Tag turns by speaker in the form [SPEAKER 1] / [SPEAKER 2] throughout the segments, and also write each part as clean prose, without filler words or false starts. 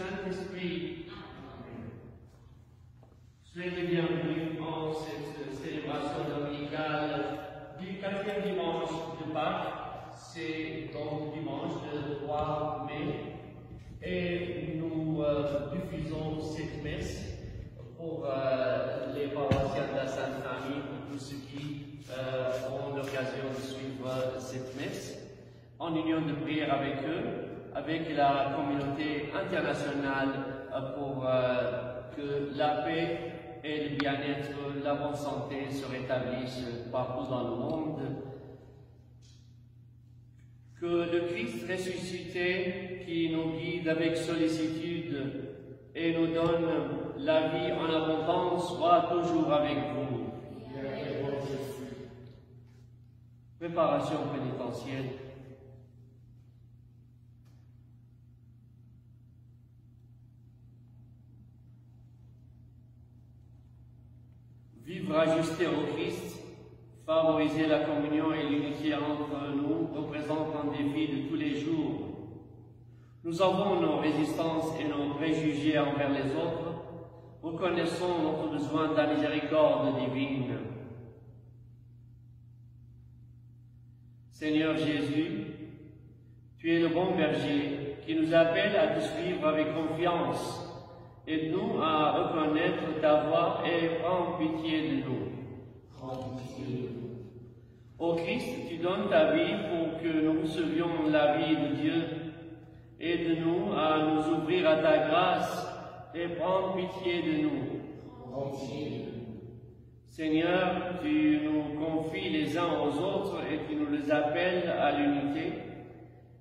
[SPEAKER 1] Saint-Esprit. Soyez les bienvenus en cette célébration dominicale du 4e dimanche de Pâques. C'est donc dimanche le 3 mai et nous diffusons cette messe pour les paroissiens de la Sainte Famille, pour tous ceux qui ont l'occasion de suivre cette messe, en union de prière avec eux, avec la communauté internationale pour que la paix et le bien-être, la bonne santé se rétablissent partout dans le monde. Que le Christ ressuscité qui nous guide avec sollicitude et nous donne la vie en abondance soit toujours avec vous. Préparation pénitentielle. Vivre ajusté au Christ, favoriser la communion et l'unité entre nous représente un défi de tous les jours. Nous avons nos résistances et nos préjugés envers les autres. Reconnaissons notre besoin de la miséricorde divine. Seigneur Jésus, tu es le bon berger qui nous appelle à te suivre avec confiance. Aide-nous à reconnaître ta voix et prends pitié de nous. Ô Christ, tu donnes ta vie pour que nous recevions la vie de Dieu. Aide-nous à nous ouvrir à ta grâce et prends pitié de nous. Seigneur, tu nous confies les uns aux autres et tu nous les appelles à l'unité.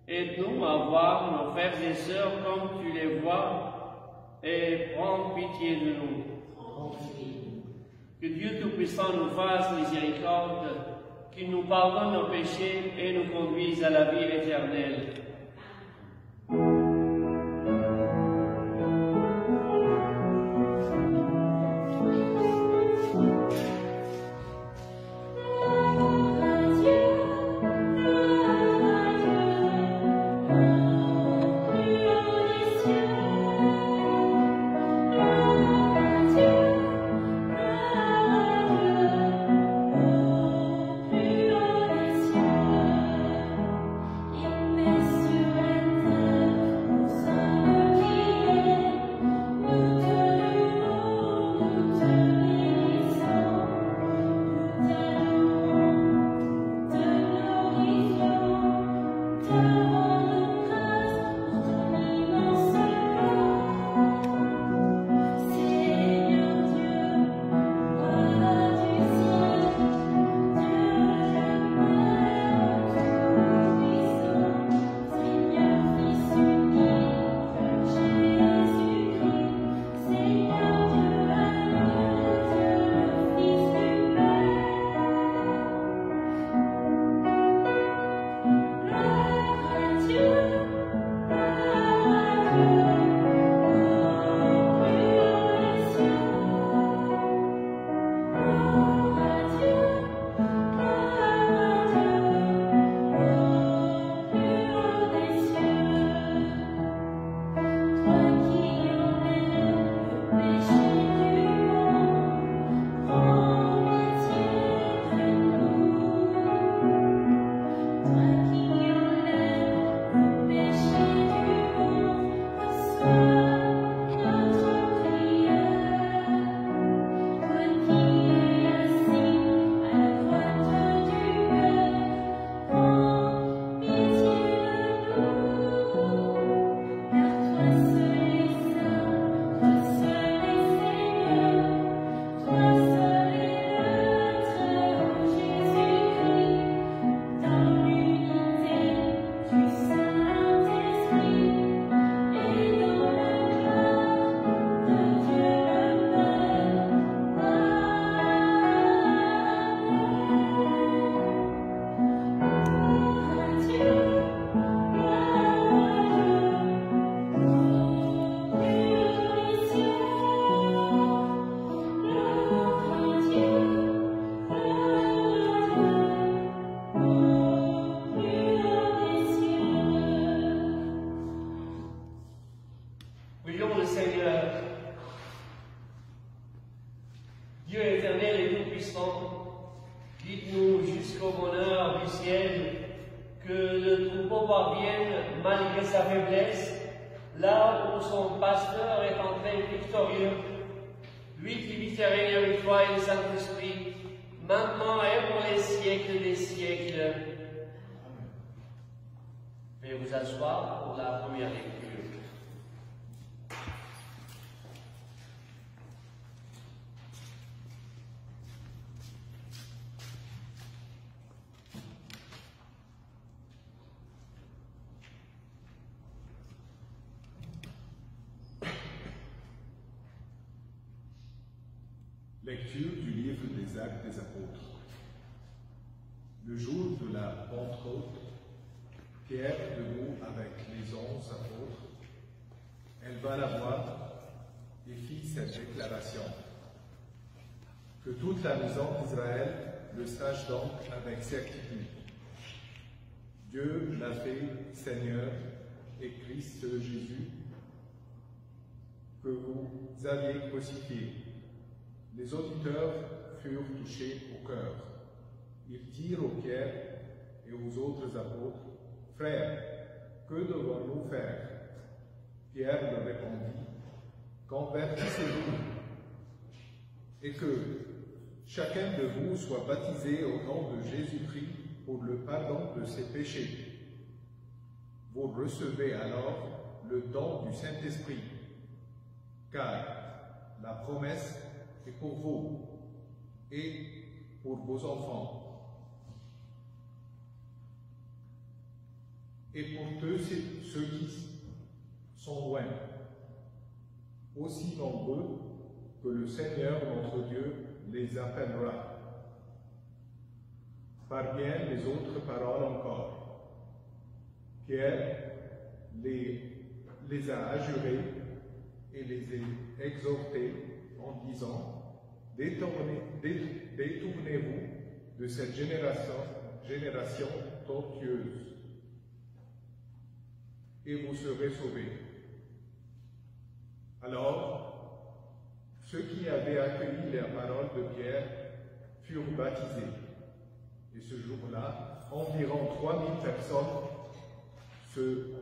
[SPEAKER 1] Aide-nous à voir nos frères et sœurs comme tu les vois et prends pitié de nous. Que Dieu Tout-Puissant nous fasse miséricorde, qu'il nous pardonne nos péchés et nous conduise à la vie éternelle. puissant, guide-nous jusqu'au bonheur du ciel, que le troupeau parvienne, malgré sa faiblesse, là où son pasteur est entré victorieux, lui qui vit et règne avec toi et le Saint-Esprit, maintenant et pour les siècles des siècles. Veuillez vous asseoir pour la première lecture.
[SPEAKER 2] Lecture du livre des Actes des Apôtres. Le jour de la Pentecôte, Pierre, debout avec les 11 apôtres, éleva la voix et fit cette déclaration. Que toute la maison d'Israël le sache donc avec certitude. Dieu l'a fait Seigneur et Christ Jésus, que vous aviez crucifié. Les auditeurs furent touchés au cœur. Ils dirent aux Pierre et aux autres apôtres, « Frères, que devons-nous faire ?» Pierre leur répondit, « Convertissez-vous, et que chacun de vous soit baptisé au nom de Jésus-Christ pour le pardon de ses péchés. Vous recevez alors le don du Saint-Esprit, car la promesse est pour vous et pour vos enfants, et pour tous ceux qui sont loin, aussi nombreux que le Seigneur notre Dieu les appellera. Par bien les autres paroles encore, Pierre les a adjurés et les a exhortés en disant, détournez-vous de cette génération tortueuse, et vous serez sauvés. Alors, ceux qui avaient accueilli la parole de Pierre furent baptisés, et ce jour-là, environ 3000 personnes se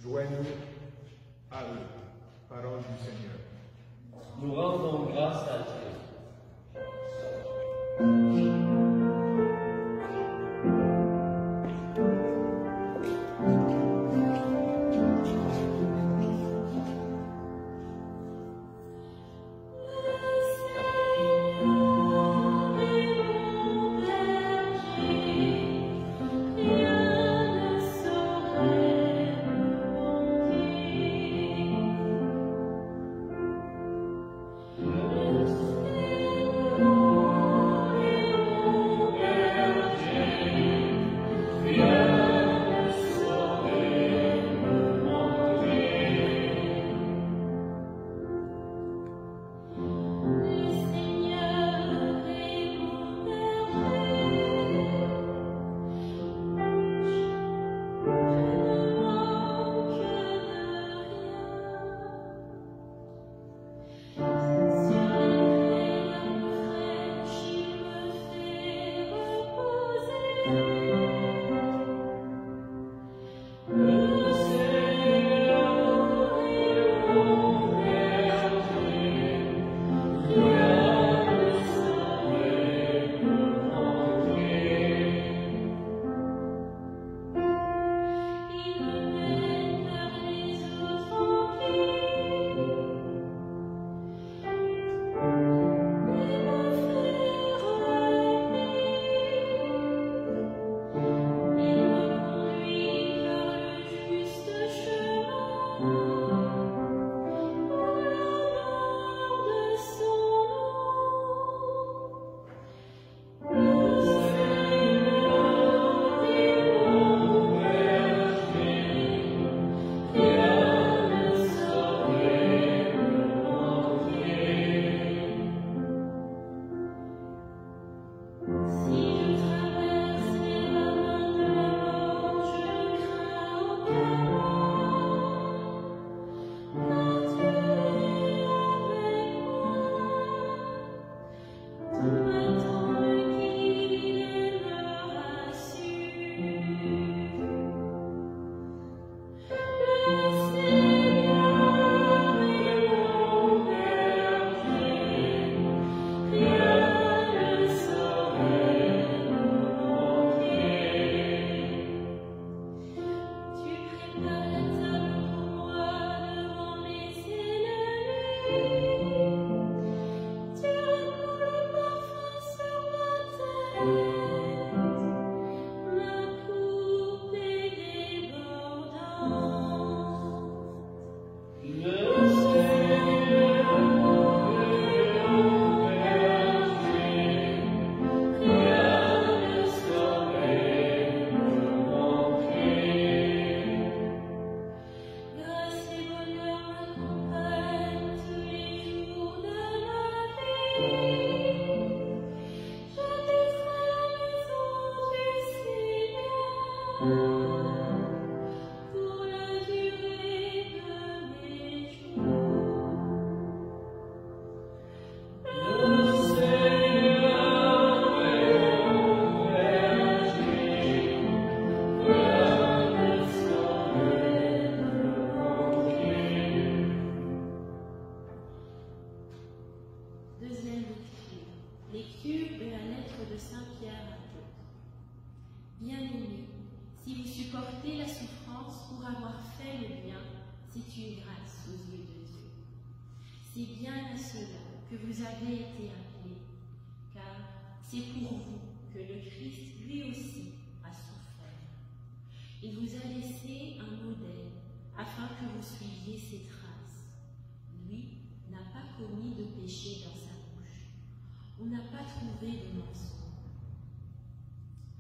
[SPEAKER 2] joignirent à eux. Parole du Seigneur.
[SPEAKER 1] Nous rendons grâce à Dieu.
[SPEAKER 3] Yes.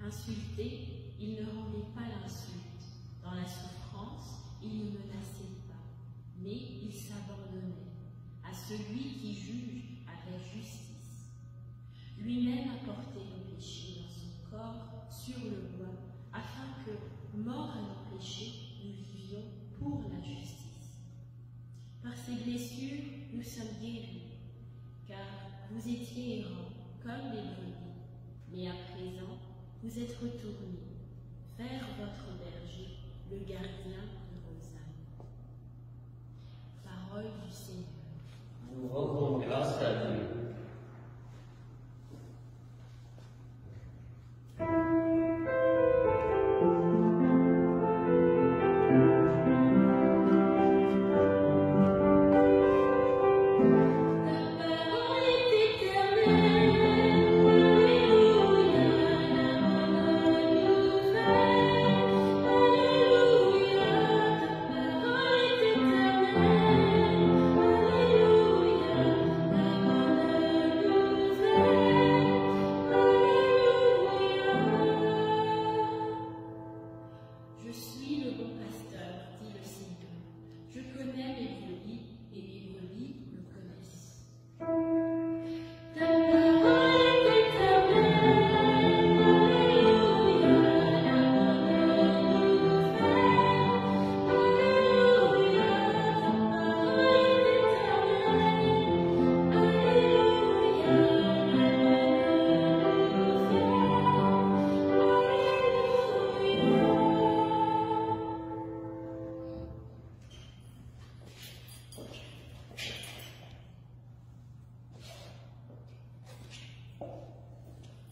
[SPEAKER 3] Insulté, il ne rendait pas l'insulte. Dans la souffrance, il ne menaçait pas, mais il s'abandonnait à celui qui juge avec justice. Lui-même a porté nos péchés dans son corps sur le bois, afin que, morts à nos péchés, nous vivions pour la justice. Par ses blessures, nous sommes guéris, car vous étiez errants comme des brebis, mais à présent, vous êtes retournés vers votre berger, le gardien de vos âmes. Parole du Seigneur.
[SPEAKER 1] Nous rendons grâce à Dieu.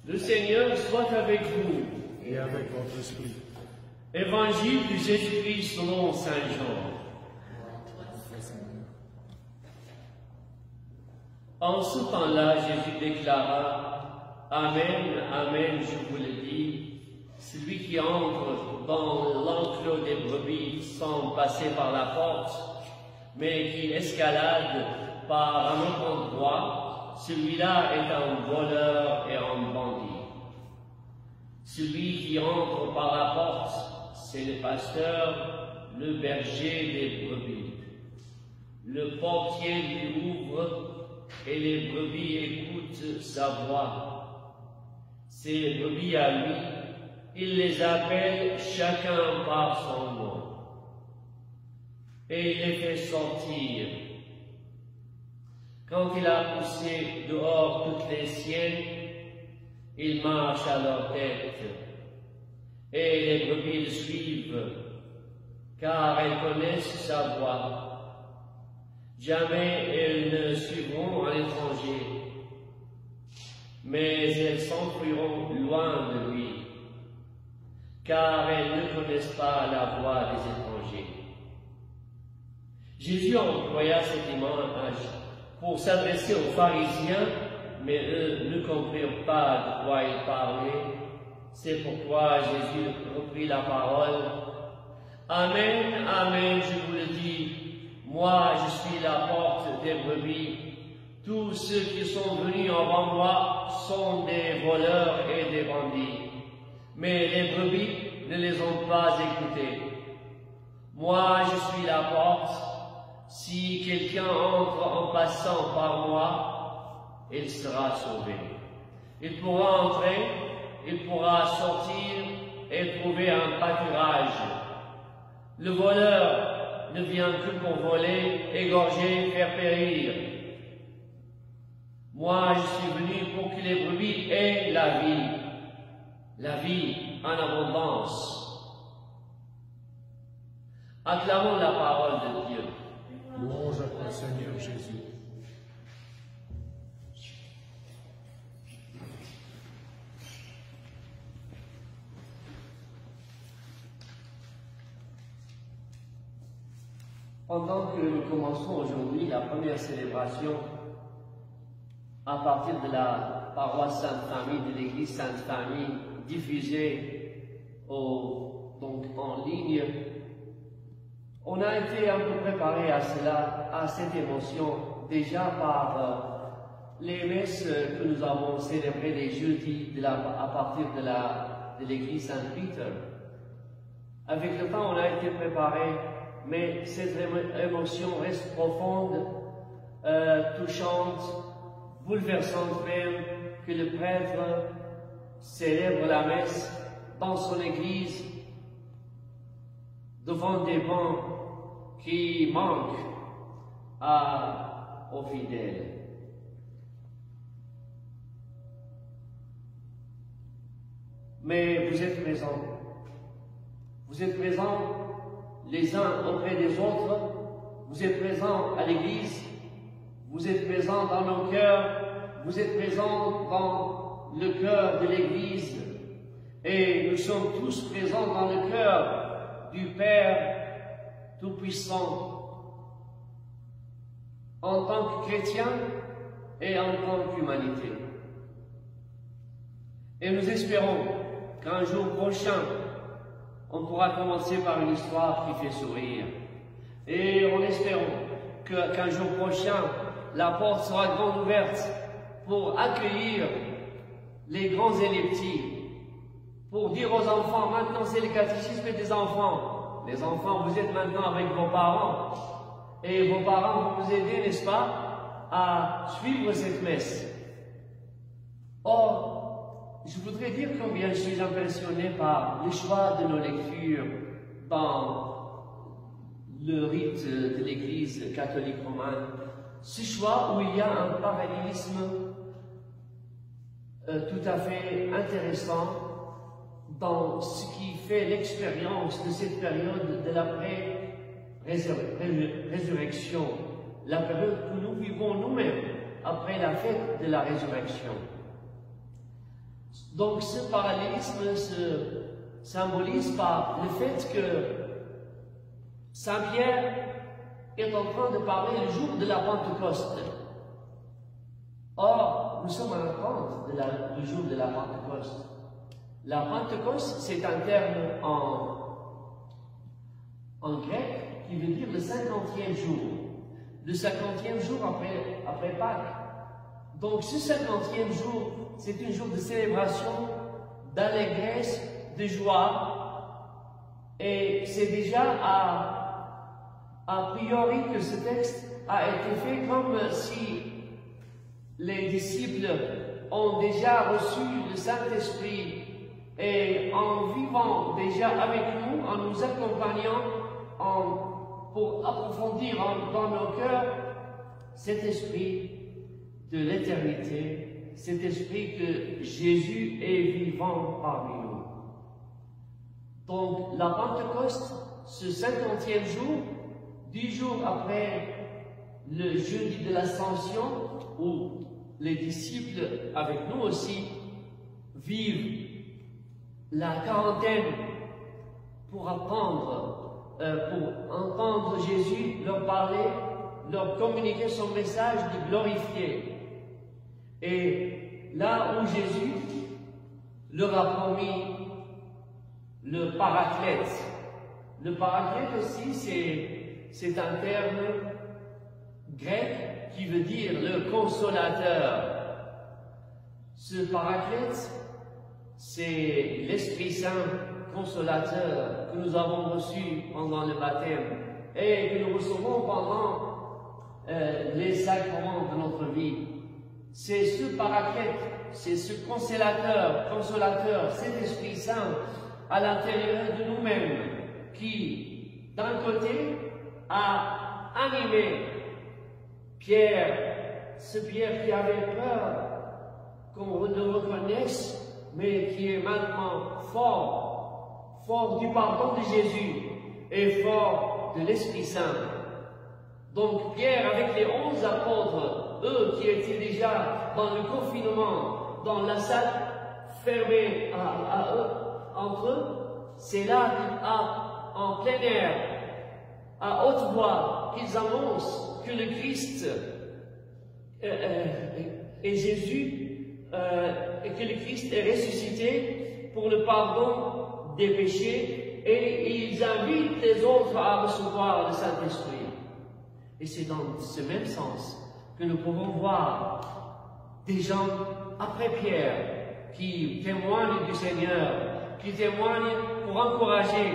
[SPEAKER 1] Le Seigneur soit avec vous.
[SPEAKER 2] Et avec votre esprit.
[SPEAKER 1] Évangile du Jésus-Christ selon Saint Jean. En ce temps-là, Jésus déclara, « Amen, Amen, je vous le dis, celui qui entre dans l'enclos des brebis sans passer par la porte, mais qui escalade par un autre endroit, celui-là est un voleur et un bandit. Celui qui entre par la porte, c'est le pasteur, le berger des brebis. Le portier lui ouvre et les brebis écoutent sa voix. Ces brebis à lui, il les appelle chacun par son nom. Et il les fait sortir. Quand il a poussé dehors toutes les siennes, il marche à leur tête. Et les brebis le suivent, car elles connaissent sa voix. Jamais elles ne suivront un étranger, mais elles s'enfuiront loin de lui, car elles ne connaissent pas la voix des étrangers. Jésus employa cette image pour s'adresser aux pharisiens, mais eux ne comprirent pas de quoi il parlait. C'est pourquoi Jésus reprit la parole. Amen, Amen, je vous le dis, Moi, je suis la porte des brebis. Tous ceux qui sont venus avant moi sont des voleurs et des bandits. Mais les brebis ne les ont pas écoutés. Moi, je suis la porte. Si quelqu'un entre en passant par moi, il sera sauvé. Il pourra entrer, il pourra sortir et trouver un pâturage. Le voleur ne vient que pour voler, égorger, faire périr. Moi, je suis venu pour que les brebis aient la vie en abondance. Acclamons la parole de Dieu.
[SPEAKER 2] Louange à toi, Seigneur Jésus.
[SPEAKER 1] Pendant que nous commençons aujourd'hui la première célébration à partir de la paroisse Sainte-Famille, de l'église Sainte-Famille, diffusée donc en ligne, on a été un peu préparé à cela, à cette émotion, déjà par les messes que nous avons célébrées les jeudis à partir de l'église Saint-Peter. Avec le temps, on a été préparé, mais cette émotion reste profonde, touchante, bouleversante même, que le prêtre célèbre la messe dans son église, devant des bancs qui manquent aux fidèles. Mais vous êtes présents. Vous êtes présents les uns auprès des autres. Vous êtes présents à l'église. Vous êtes présents dans nos cœurs. Vous êtes présents dans le cœur de l'église. Et nous sommes tous présents dans le cœur du Père Tout-Puissant, en tant que chrétien et en tant qu'humanité. Et nous espérons qu'un jour prochain, on pourra commencer par une histoire qui fait sourire. Et en espérant qu'un jour prochain, la porte sera grande ouverte pour accueillir les grands et les petits, pour dire aux enfants, maintenant c'est le catéchisme des enfants. Les enfants, vous êtes maintenant avec vos parents. Et vos parents vont vous aider, n'est-ce pas, à suivre cette messe. Or, je voudrais dire combien je suis impressionné par le choix de nos lectures dans le rite de l'Église catholique romaine. Ce choix où il y a un parallélisme tout à fait intéressant dans ce qui fait l'expérience de cette période de l'après-résurrection, la période que nous vivons nous-mêmes après la fête de la résurrection. Donc ce parallélisme se symbolise par le fait que Saint Pierre est en train de parler le jour de la Pentecôte. Or, nous sommes à l'attente du jour de la Pentecôte. La Pentecôte, c'est un terme en grec qui veut dire le 50e jour. Le 50e jour après Pâques. Donc ce 50e jour, c'est un jour de célébration, d'allégresse, de joie. Et c'est déjà a priori que ce texte a été fait comme si les disciples ont déjà reçu le Saint-Esprit et en vivant déjà avec nous, en nous accompagnant, pour approfondir dans nos cœurs cet esprit de l'éternité, cet esprit que Jésus est vivant parmi nous. Donc la Pentecôte, ce 50e jour, 10 jours après le jeudi de l'Ascension, où les disciples, avec nous aussi, vivent la quarantaine pour entendre Jésus leur parler, leur communiquer son message de glorifier. Et là où Jésus leur a promis le Paraclète. Le Paraclète aussi, c'est un terme grec qui veut dire le consolateur. Ce paraclète, c'est l'Esprit Saint consolateur que nous avons reçu pendant le baptême et que nous recevons pendant les sacrements de notre vie. C'est ce paraclète, c'est ce consolateur, cet Esprit Saint à l'intérieur de nous-mêmes qui, d'un côté, a animé Pierre, ce Pierre qui avait peur qu'on le reconnaisse, mais qui est maintenant fort du pardon de Jésus et fort de l'Esprit Saint. Donc Pierre, avec les 11 apôtres, eux qui étaient déjà dans le confinement, dans la salle fermée à eux, entre eux, c'est là en plein air, à haute voix, qu'ils annoncent que le Christ est Jésus, et que le Christ est ressuscité pour le pardon des péchés, et ils invitent les autres à recevoir le Saint-Esprit. Et c'est dans ce même sens que nous pouvons voir des gens après Pierre qui témoignent du Seigneur, qui témoignent pour encourager,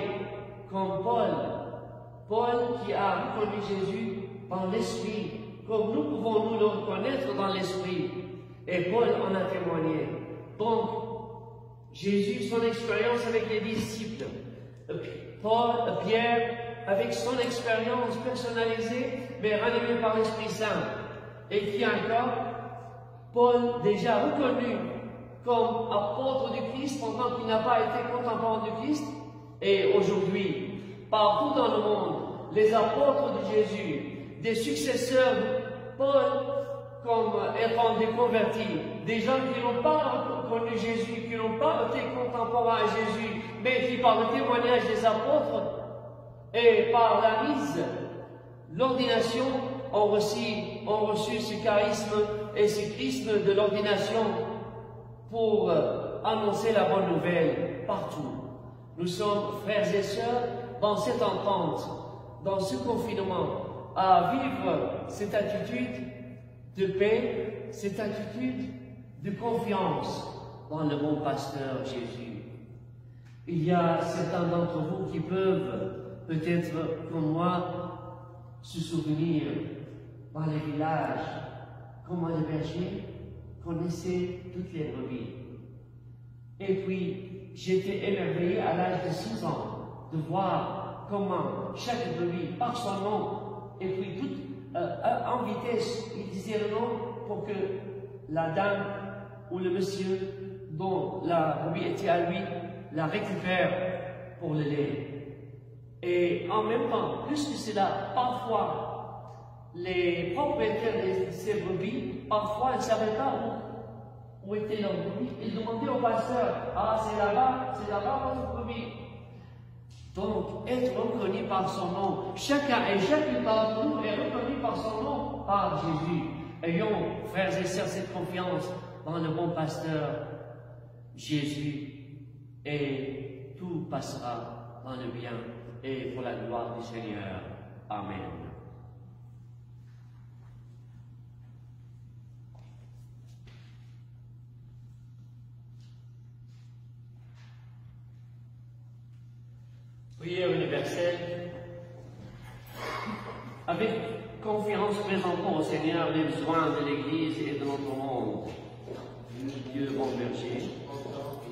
[SPEAKER 1] comme Paul qui a reconnu Jésus par l'Esprit, comme nous pouvons nous le reconnaître dans l'Esprit. Et Paul en a témoigné. Donc, Jésus, son expérience avec les disciples, Pierre, avec son expérience personnalisée, mais ranimée par l'Esprit Saint, et qui encore, Paul déjà reconnu comme apôtre du Christ pendant qu'il n'a pas été contemporain du Christ, et aujourd'hui, partout dans le monde, les apôtres de Jésus, des successeurs de Paul, comme étant des convertis, des gens qui n'ont pas connu Jésus, qui n'ont pas été contemporains à Jésus, mais qui par le témoignage des apôtres et par la mise, l'ordination, ont reçu ce charisme et ce chrisme de l'ordination pour annoncer la bonne nouvelle partout. Nous sommes frères et sœurs dans cette entente, dans ce confinement, à vivre cette attitude de paix, cette attitude de confiance dans le bon pasteur Jésus. Il y a certains d'entre vous qui peuvent, peut-être comme moi, se souvenir dans les villages, comment les bergers connaissaient toutes les brebis. Et puis, j'étais émerveillé à l'âge de 6 ans de voir comment chaque brebis, par son nom, et puis toute en vitesse, il disait le nom pour que la dame ou le monsieur dont la brebis était à lui la récupère pour le lait. Et en même temps, plus que cela, parfois, les propriétaires de ces brebis, parfois, ils ne savaient pas où était leur brebis. Ils demandaient au pasteur, « Ah, c'est là-bas votre brebis. » Donc, être reconnu par son nom, chacun et chacune d'entre nous est reconnu par son nom, par Jésus. Ayons, frères et sœurs, cette confiance dans le bon pasteur Jésus, et tout passera dans le bien et pour la gloire du Seigneur. Amen. Prière universelle. Avec confiance, présentons au Seigneur les besoins de l'Église et de notre monde. Dieu, bon berger,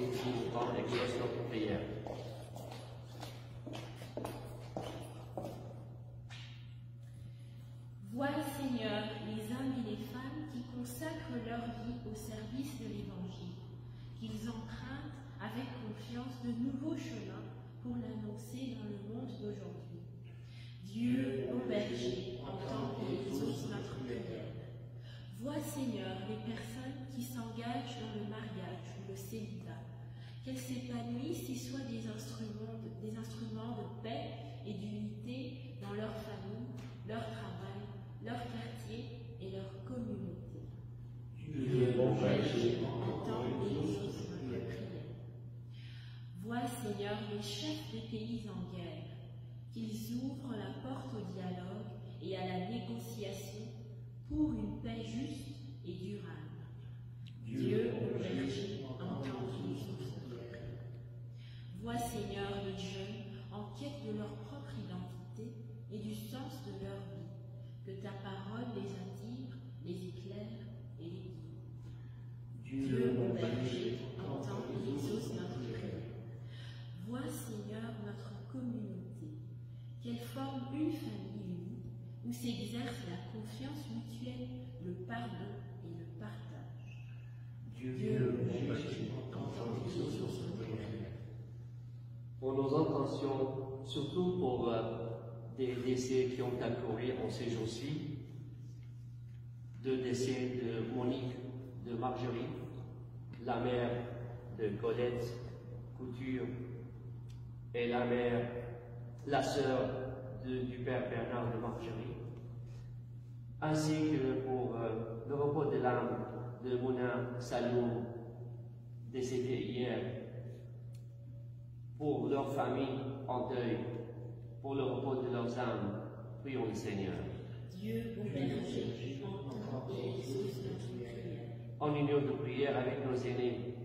[SPEAKER 1] et tout exauce notre prière.
[SPEAKER 3] Vois, Seigneur, les hommes et les femmes qui consacrent leur vie au service de l'Évangile, qu'ils empruntent avec confiance de nouveaux chemins pour l'annoncer dans le monde d'aujourd'hui. Dieu, bon berger, entend et exauce notre prière. Vois, Seigneur, les personnes qui s'engagent dans le mariage ou le célibat, qu'elles s'épanouissent et soient des instruments de paix et d'unité dans leur famille, leur travail, leur quartier et leur communauté.
[SPEAKER 4] Dieu, bon berger,
[SPEAKER 3] entend et exauce notre prière. Vois, Seigneur, les chefs des pays en guerre, qu'ils ouvrent la porte au dialogue et à la négociation pour une paix juste et durable. Dieu, le berger, entend les souffles. Vois, Seigneur, les jeunes en quête de leur propre identité et du sens de leur vie. Que ta parole les attire, les éclaire et les guide. Dieu, mon berger, entend et exauce notre prière. Vois, Seigneur, notre communauté, qu'elle forme une famille unie où s'exerce la confiance mutuelle, le pardon et le partage. Dieu, mon berger, entend et exauce notre prière.
[SPEAKER 5] Pour nos intentions, surtout pour des décès qui ont accouru en ces jours-ci, 2 décès de Monique, de Marjorie, la mère de Colette Couture et la sœur du père Bernard de Marjorie, ainsi que pour le repos de l'âme de Mouna Saloum, décédé hier, pour leur famille en deuil, pour le repos de leurs âmes. Prions le Seigneur.
[SPEAKER 3] Dieu, mon berger, entend et exauce notre prière.
[SPEAKER 5] En union de prière avec nos aînés,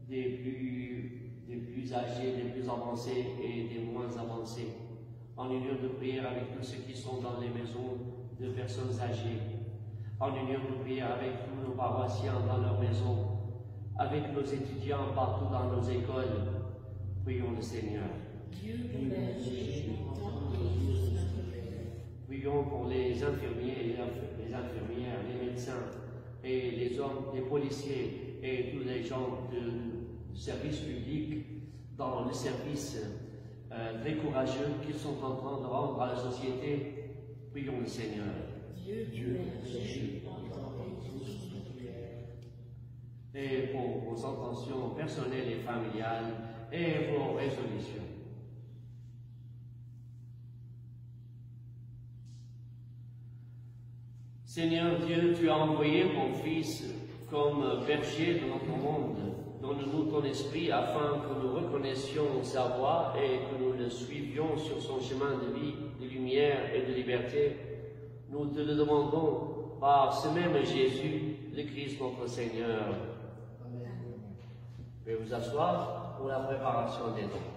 [SPEAKER 5] des plus âgés, des plus avancés et des moins avancés. En union de prière avec tous ceux qui sont dans les maisons de personnes âgées. En union de prière avec tous nos paroissiens dans leurs maisons, avec nos étudiants partout dans nos écoles. Prions le Seigneur.
[SPEAKER 3] Dieu, mon berger, entend et exauce notre prière.
[SPEAKER 5] Prions pour les infirmiers, les infirmières, les médecins et les hommes, les policiers et tous les gens de service public dans le service très courageux qu'ils sont en train de rendre à la société. Prions le Seigneur.
[SPEAKER 3] Dieu, mon berger, entend et exauce notre prière.
[SPEAKER 5] Et pour vos intentions personnelles et familiales et vos résolutions. Seigneur Dieu, tu as envoyé mon Fils comme berger de notre monde. Donne-nous ton esprit afin que nous reconnaissions sa voie et que nous le suivions sur son chemin de vie, de lumière et de liberté. Nous te le demandons par ce même Jésus, le Christ notre Seigneur.
[SPEAKER 4] Amen.
[SPEAKER 5] Veuillez vous asseoir pour la préparation des dons.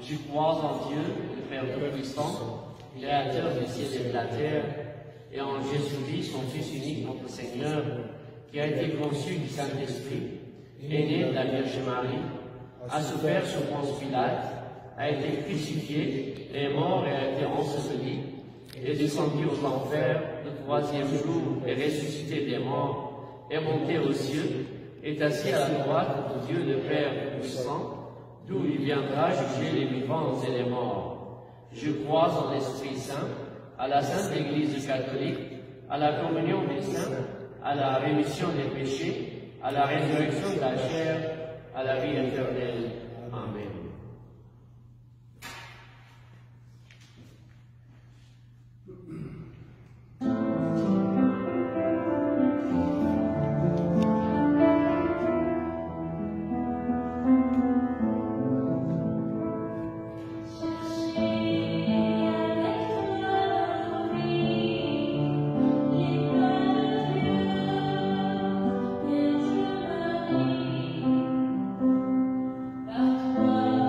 [SPEAKER 5] Je crois en Dieu, le Père Tout-Puissant, Créateur du ciel et de la terre, et en Jésus-Christ, son Fils unique, notre Seigneur, qui a été conçu du Saint-Esprit, est né de la Vierge Marie, a souffert sous Ponce Pilate, a été crucifié, est mort et a été enseveli, est descendu aux enfers, le 3e jour est ressuscité des morts, est monté aux cieux, est assis à la droite de Dieu le Père Tout-Puissant, d'où il viendra juger les vivants et les morts. Je crois en l'Esprit Saint, à la Sainte Église catholique, à la communion des saints, à la rémission des péchés, à la résurrection de la chair, à la vie éternelle. Amen.
[SPEAKER 3] Par toi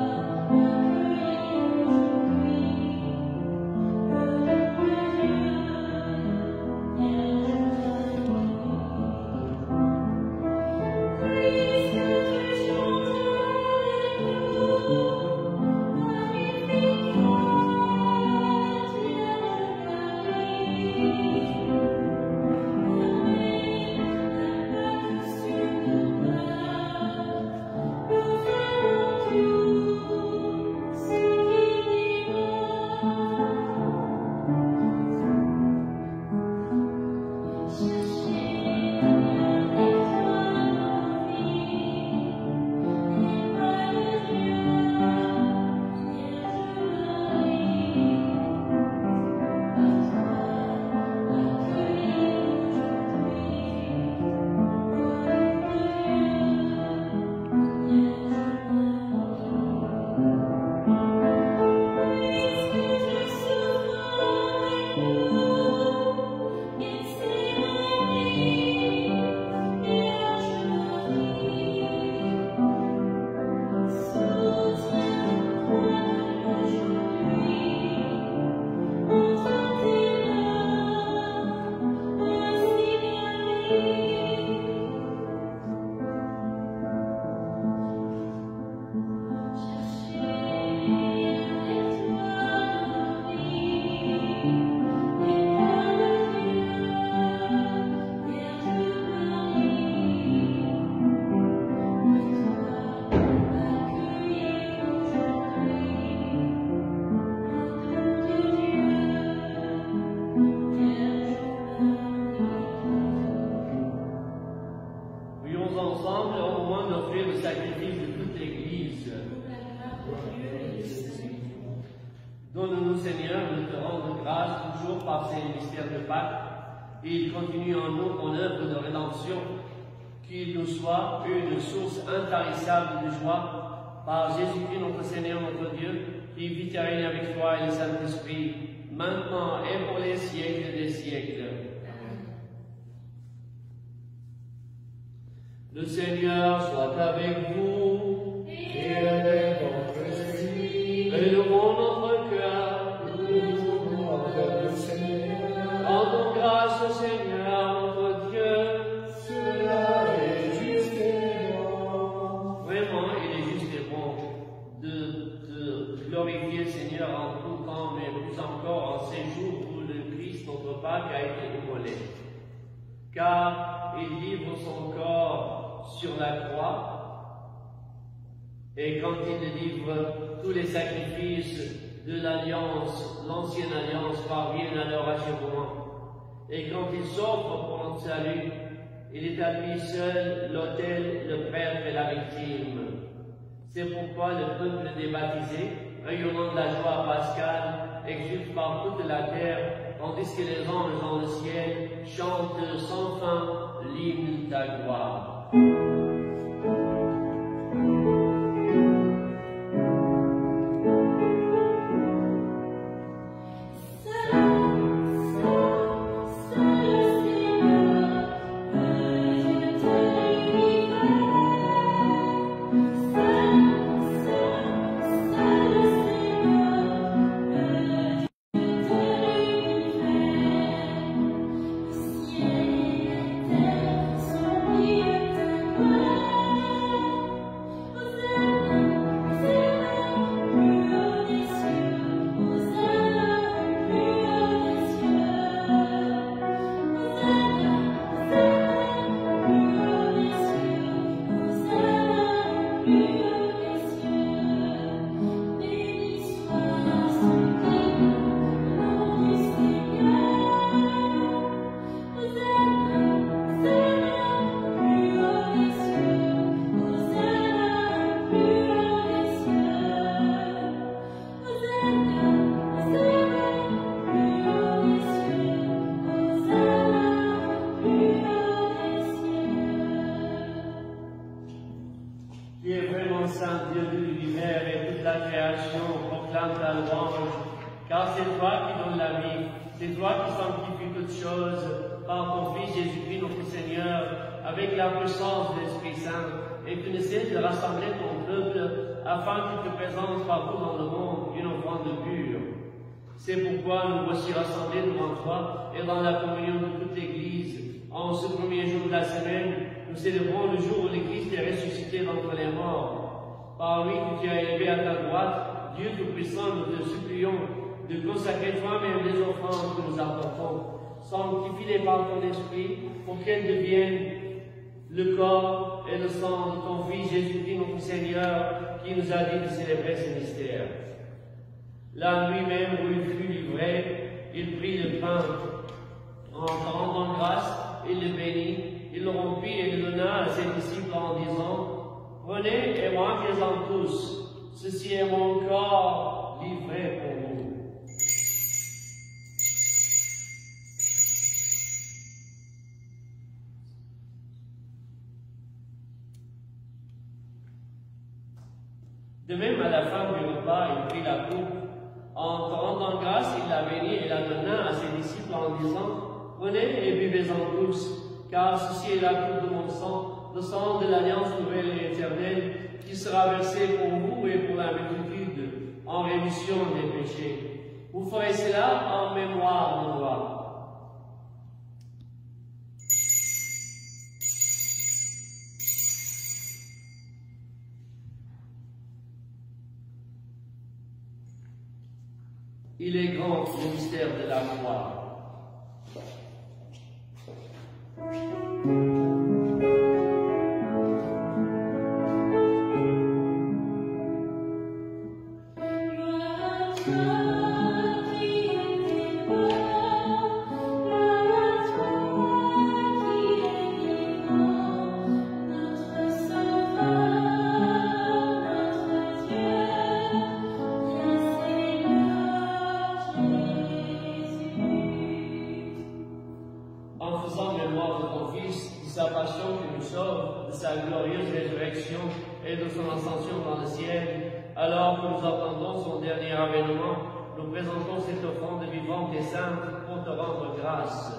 [SPEAKER 5] Seigneur, nous te rendons grâce toujours par ces mystères de Pâques. Il continue en nous ton œuvre de rédemption, qu'il nous soit une source intarissable de joie, par Jésus-Christ notre Seigneur, notre Dieu, qui vit et règne avec toi et le Saint-Esprit, maintenant et pour les siècles des siècles. Le Seigneur soit avec vous.
[SPEAKER 4] Et avec votre esprit.
[SPEAKER 5] Élevons notre cœur.
[SPEAKER 4] Nous tournons vers le Seigneur.
[SPEAKER 5] Rendons grâce au Seigneur notre Dieu.
[SPEAKER 4] Cela est juste et bon.
[SPEAKER 5] Vraiment, il est juste et bon de glorifier le Seigneur en tout temps, mais plus encore en ces jours où le Christ, notre Pâques, a été immolé. Car il livre son corps sur la croix, et quand il livre tous les sacrifices de l'alliance, l'ancienne alliance parviennent à leur achèvement, et quand il s'offre pour notre salut, il est à lui seul l'autel, le prêtre et la victime. C'est pourquoi le peuple des baptisés, rayonnant de la joie pascale, exulte par toute la terre, tandis que les anges dans le ciel chantent sans fin l'hymne de ta gloire. C'est pourquoi nous voici rassemblés devant toi et dans la communion de toute l'Église. En ce premier jour de la semaine, nous célébrons le jour où le Christ est ressuscité d'entre les morts. Par lui que tu as élevé à ta droite, Dieu Tout-Puissant, nous te supplions de consacrer toi-même les offrandes que nous apportons. Sanctifie-les par ton esprit pour qu'elles deviennent le corps et le sang de ton Fils Jésus-Christ notre Seigneur, qui nous a dit de célébrer ce mystère. La nuit même où il fut livré, il prit le pain. En rendant grâce, il le bénit, il le rompit et le donna à ses disciples en disant, « Prenez et mangez-en tous, ceci est mon corps livré pour vous. » De même, à la fin du repas, il prit la coupe. En te rendant grâce, il la bénit et la donna à ses disciples en disant, « Prenez et buvez-en tous, car ceci est la coupe de mon sang, le sang de l'alliance nouvelle et éternelle, qui sera versé pour vous et pour la multitude, en rémission des péchés. Vous ferez cela en mémoire de moi. » Il est grand le mystère de la croix.
[SPEAKER 1] mémoire de ton Fils, de sa passion qui nous sauve, de sa glorieuse résurrection et de son ascension dans le ciel, alors que nous attendons son dernier avènement, nous présentons cette offrande vivante et sainte pour te rendre grâce.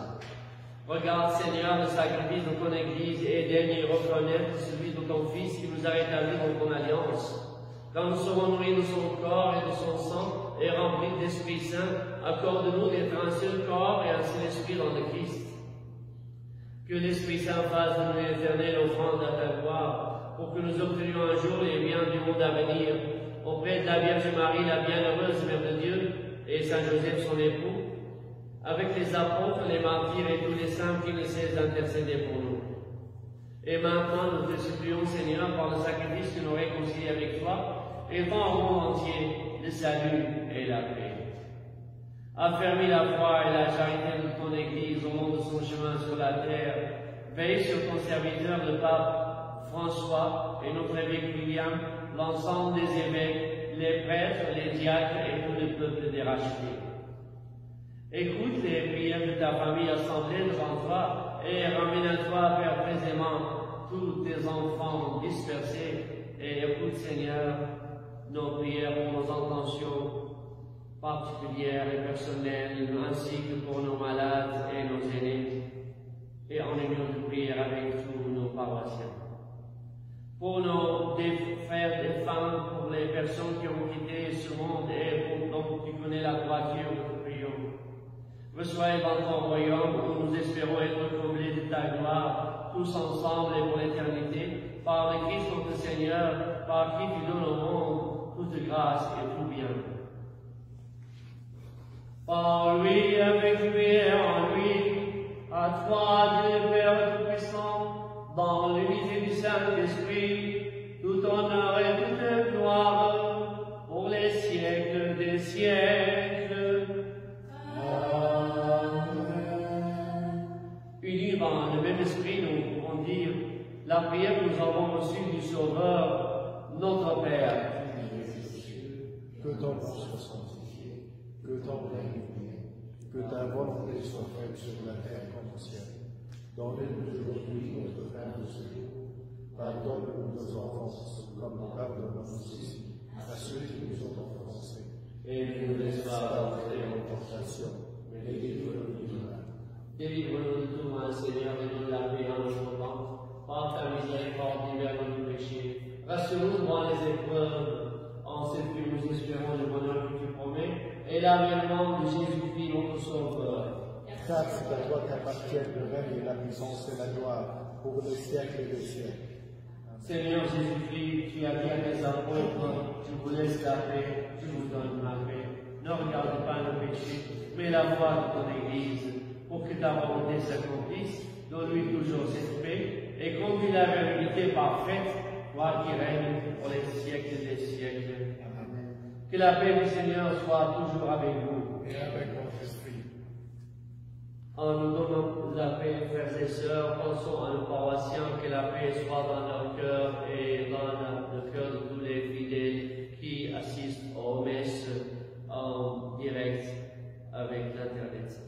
[SPEAKER 1] Regarde, Seigneur, le sacrifice de ton Église et daigne reconnaître celui de ton Fils qui nous a rétablis dans ton alliance. Quand nous serons nourris de son corps et de son sang et remplis d'Esprit Saint, accorde-nous d'être un seul corps et un seul esprit dans le Christ. Que l'Esprit Saint fasse de nous l'éternelle offrande à ta gloire, pour que nous obtenions un jour les biens du monde à venir, auprès de la Vierge Marie, la bienheureuse Mère de Dieu, et Saint Joseph son époux, avec les apôtres, les martyrs et tous les saints qui ne cessent d'intercéder pour nous. Et maintenant, nous te supplions, Seigneur, par le sacrifice que nous réconcilies avec toi, et rends au monde entier le salut et la paix. Affermis la foi et la charité de ton Église au long de son chemin sur la terre. Veille sur ton serviteur, le pape François, et notre évêque William, l'ensemble des évêques, les prêtres, les diacres et tout le peuple des rachetés. Écoute les prières de ta famille assemblée devant toi et ramène à toi perpétuellement tous tes enfants dispersés. Et écoute, Seigneur, nos prières pour nos intentions particulières et personnelles, ainsi que pour nos malades et nos aînés, et en union de prière avec tous nos paroissiens. Pour nos frères et femmes, pour les personnes qui ont quitté ce monde et pour dont tu connais la droiture, nous prions. Reçois dans ton royaume où nous espérons être comblés de ta gloire, tous ensemble et pour l'éternité, par le Christ notre Seigneur, par qui tu donnes au monde toute grâce et tout bien. Par lui, avec lui et en lui, à toi, Dieu Père Tout-Puissant, dans l'unité du Saint-Esprit, tout honneur et toute gloire, pour les siècles des siècles. Amen. Unis dans le même esprit, nous pouvons dire la prière que nous avons reçue du Sauveur, notre Père.
[SPEAKER 4] Que ton nom soit sanctifié, que ton règne vienne, que ta volonté soit faite sur la terre comme au ciel. Donne-nous aujourd'hui notre pain de ce jour. Pardonne-nous nos offenses, comme nous pardonnons aussi à ceux qui nous ont offensés.
[SPEAKER 1] Et ne nous laisse pas entrer en
[SPEAKER 4] tentation, mais délivre-nous du mal.
[SPEAKER 1] Délivre-nous de tout mal, Seigneur, et donne la paix en notre temps. Par ta miséricorde, libère nos péchés. Rassure-nous devant les épreuves, en ce que nous espérons le bonheur que tu promets, et l'avènement de Jésus-Christ, notre Sauveur.
[SPEAKER 4] Car c'est à toi qu'appartiennent le règne et la puissance et la gloire pour les siècles des siècles.
[SPEAKER 1] Seigneur Jésus-Christ, tu as dit à tes apôtres, je vous laisse la paix, je vous donne ma paix. Ne regarde pas nos péchés, mais la foi de ton Église, pour que ta volonté s'accomplisse. Donne-lui toujours cette paix, et conduis la vers l'unité parfaite, toi qui règnes pour les siècles des siècles. Amen. Que la paix du Seigneur soit toujours avec vous.
[SPEAKER 4] Et avec votre esprit.
[SPEAKER 1] En nous donnant la paix, frères et sœurs, pensons à nos paroissiens, que la paix soit dans leur cœur et dans le cœur de tous les fidèles qui assistent aux messes en direct avec l'Internet.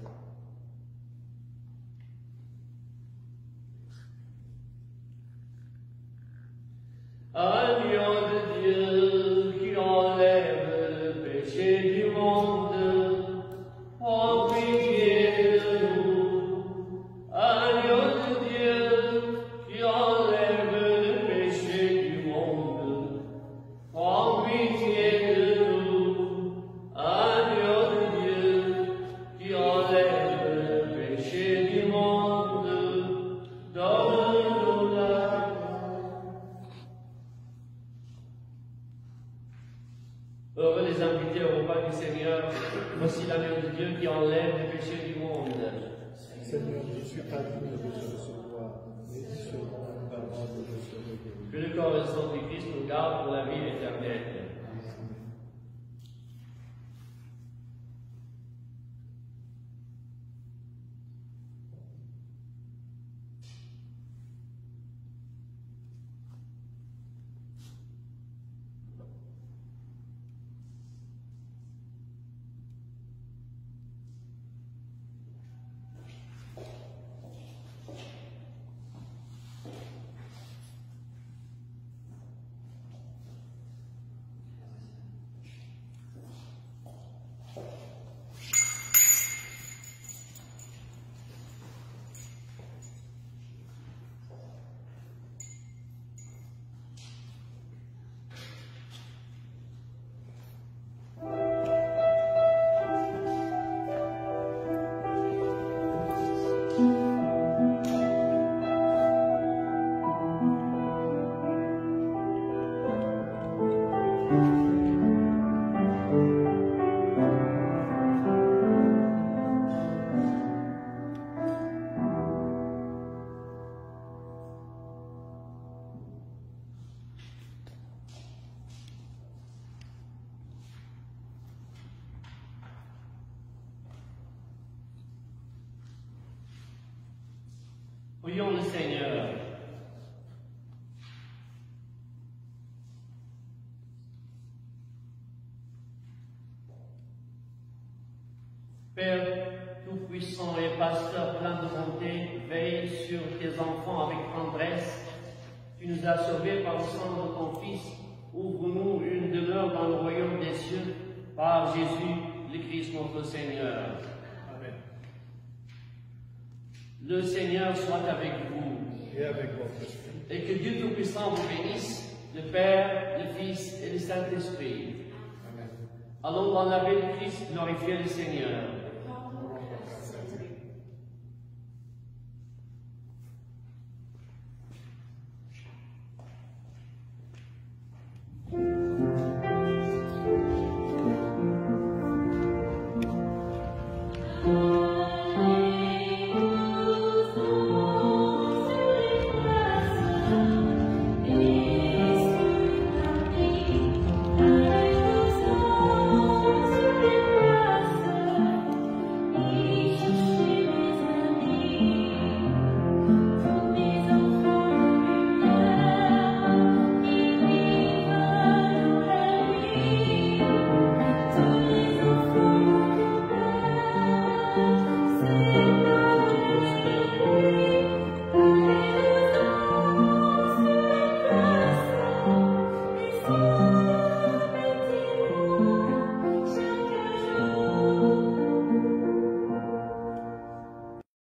[SPEAKER 1] Agneau de Dieu qui enlève le péché du monde, prends pitié de nous. Agneau de Dieu qui enlève le péché du monde, prends pitié de nous. Agneau de Dieu qui enlève le péché du monde, donne-nous la grâce. Heureux les invités au repas du Seigneur, voici l'agneau de Dieu qui enlève les péchés du monde.
[SPEAKER 4] Seigneur, je suis pas digne de te recevoir, mais dis seulement une parole et je serai guéri.
[SPEAKER 1] Que le corps et le sang du Christ nous gardent pour la vie éternelle.
[SPEAKER 5] Prions le Seigneur. Père Tout-Puissant et Pasteur plein de bonté, veille sur tes enfants avec tendresse. Tu nous as sauvés par le sang de ton Fils. Ouvre-nous une demeure dans le royaume des cieux par Jésus, le Christ notre Seigneur.
[SPEAKER 2] Amen.
[SPEAKER 5] Le Seigneur soit avec vous.
[SPEAKER 4] Et avec votre esprit.
[SPEAKER 5] Et que Dieu Tout-Puissant vous bénisse, le Père, le Fils et le Saint-Esprit.
[SPEAKER 4] Amen.
[SPEAKER 5] Allons dans la paix de Christ glorifier le Seigneur.